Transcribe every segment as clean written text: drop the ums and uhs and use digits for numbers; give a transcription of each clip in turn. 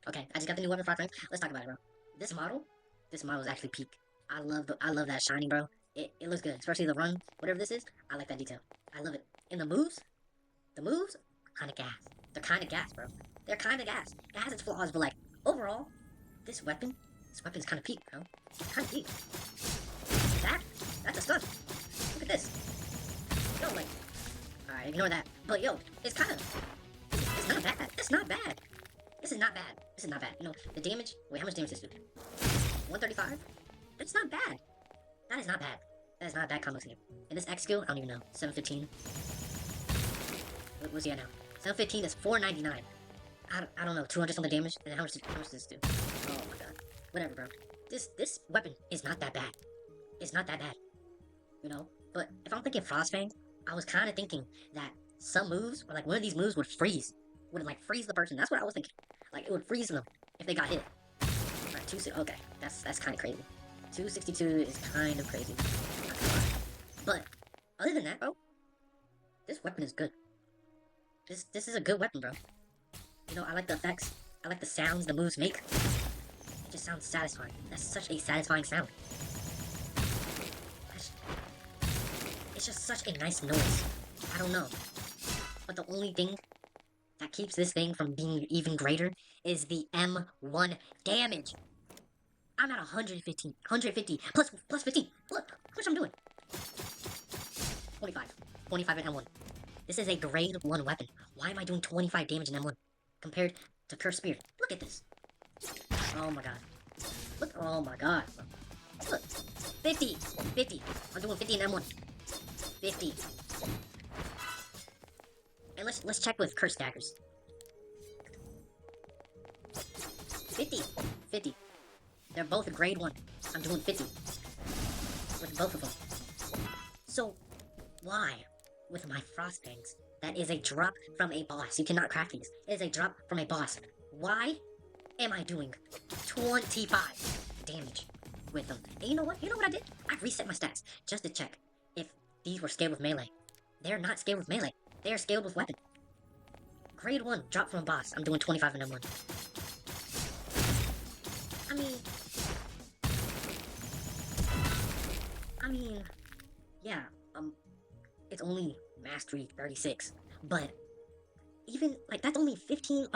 Okay, I just got the new weapon for Fangs. Let's talk about it, bro. This model, this model is actually peak. I love that shiny, bro. It looks good, especially the run, whatever this is. I like that detail. I love it. And the moves, kind of gas. They're kind of gas, bro. They're kind of gas. It has its flaws, but like overall, this weapon is kind of peak, bro. Kind of peak. That, that's a stun. Look at this. Yo, like, alright, ignore that. But yo, it's kind of, it's not bad. It's not bad. This is not bad. This is not bad. You know, the damage, wait, how much damage does this do? 135? It's not bad. That is not bad. That is not a bad combo scheme. And this X skill, I don't even know. 715. What's he at now? 715 is 499. I don't know, 200 something damage? And how much does this do? Oh my god. Whatever, bro. This weapon is not that bad. It's not that bad. You know? But if I'm thinking Frost Fang, I was kind of thinking that some moves, or like one of these moves would freeze. Would like freeze the person. That's what I was thinking. Like it would freeze them if they got hit. Alright, okay. That's kind of crazy. 262 is kind of crazy. But other than that, bro, this weapon is good. This is a good weapon, bro. You know, I like the effects. I like the sounds the moves make. It just sounds satisfying. That's such a satisfying sound. It's just such a nice noise. I don't know. But the only thing that keeps this thing from being even greater is the M1 damage. I'm at 150 plus 15. Look, how much I'm doing. 25 in M1. This is a grade 1 weapon. Why am I doing 25 damage in M1 compared to Cursed Spear? Look at this. Oh my god. Look, oh my god. Look, 50. I'm doing 50 in M1. 50. And let's check with Cursed Daggers. 50. They're both grade 1. I'm doing 50. With both of them. So, why, with my Frost Fangs, that is a drop from a boss. You cannot craft these. It is a drop from a boss. Why am I doing 25 damage with them? And you know what? You know what I did? I reset my stats just to check if these were scaled with melee. They're not scaled with melee. They are scaled with weapon. Grade 1, drop from a boss. I'm doing 25 in M1. I mean, yeah, it's only Mastery 36, but even, like, that's only 20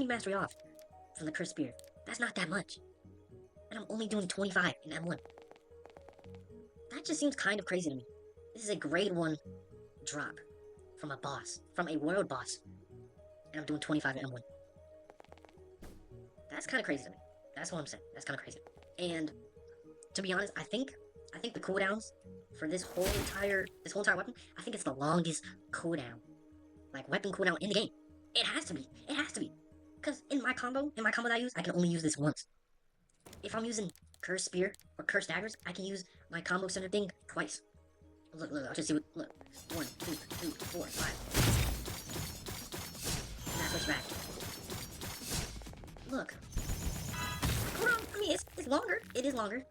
Mastery off from the Cursed Spear. That's not that much. And I'm only doing 25 in M1. That just seems kind of crazy to me. This is a grade 1 drop from a boss, from a world boss, and I'm doing 25 in M1. That's kind of crazy to me. That's what I'm saying. That's kind of crazy. And to be honest, I think the cooldowns for this whole entire weapon, I think it's the longest cooldown, like weapon cooldown in the game. It has to be. Because in my combo that I use, I can only use this once. If I'm using Cursed Spear or Cursed Daggers, I can use my combo center thing twice. Look, I'll just see what, look. 1, 2, 3, 4, 5. And I switch back. Look. Cooldown, I mean, it's longer. It is longer.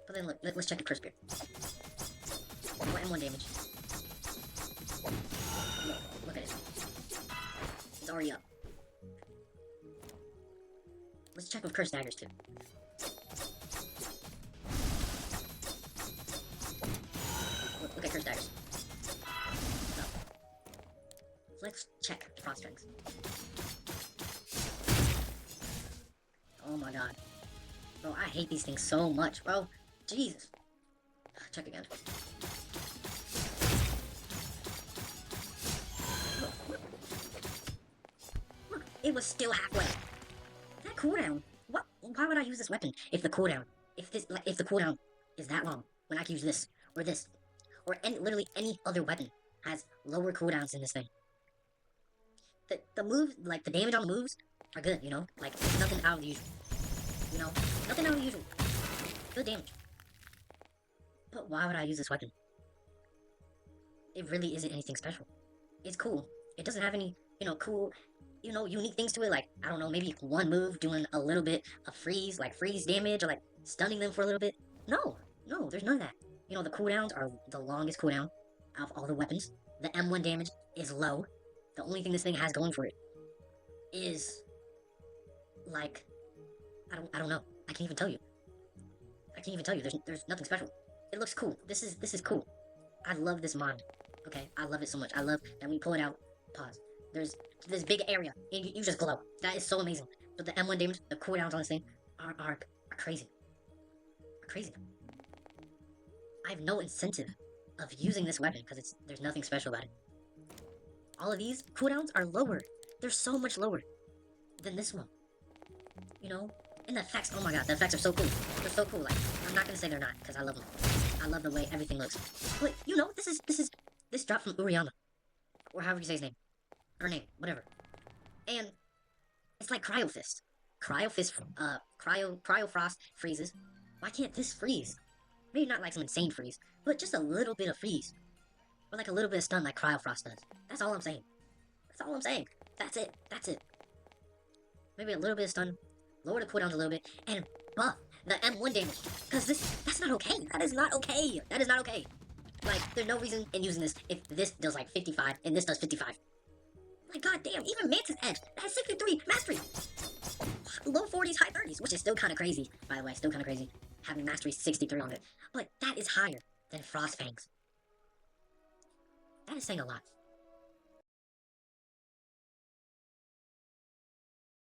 But then look, let's check the Cursed Spear. More M1 damage. Look at it. It's already up. Let's check with Cursed Daggers too. Look at Cursed Daggers. So let's check Frost Fangs. Oh my god. Bro, I hate these things so much, bro. Jesus. Check again. Look, it was still halfway. That cooldown. What? Why would I use this weapon if the cooldown is that long when I can use this or literally any other weapon has lower cooldowns than this thing? The moves, like the damage on the moves, are good. You know, like it's nothing out of the usual. You know, nothing out of the usual. Good damage. But why would I use this weapon? It really isn't anything special. It's cool. It doesn't have any, cool, unique things to it. Like, I don't know, maybe one move doing a little bit of freeze, like freeze damage, or like stunning them for a little bit. No, there's none of that. The cooldowns are the longest cooldown out of all the weapons. The M1 damage is low. The only thing this thing has going for it is like, I don't know. I can't even tell you. I can't even tell you. There's nothing special. It looks cool. This is cool. I love this mod. Okay, I love it so much. I love that when you pull it out, pause. There's this big area, and you just glow. That is so amazing. But the M1 damage, the cooldowns on this thing are crazy. Are crazy. I have no incentive of using this weapon because there's nothing special about it. All of these cooldowns are lower. They're so much lower than this one. You know? And the effects, oh my god, the effects are so cool. They're so cool. Like, I'm not gonna say they're not, because I love them. I love the way everything looks. But, you know, this dropped from Uriyama. Or however you say his name. Her name, whatever. And it's like Cryo Fist. Cryo Frost freezes. Why can't this freeze? Maybe not like some insane freeze, but just a little bit of freeze. Or like a little bit of stun like Cryo Frost does. That's all I'm saying. That's all I'm saying. That's it. That's it. Maybe a little bit of stun. Lower the cooldowns a little bit. And buff the M1 damage. Because that's not okay. That is not okay. That is not okay. Like, there's no reason in using this if this does like 55 and this does 55. Like, goddamn, even Mantis Edge, that has 63 mastery. Low 40s, high 30s, which is still kind of crazy, by the way, still kind of crazy. Having mastery 63 on it. But that is higher than Frost Fangs. That is saying a lot.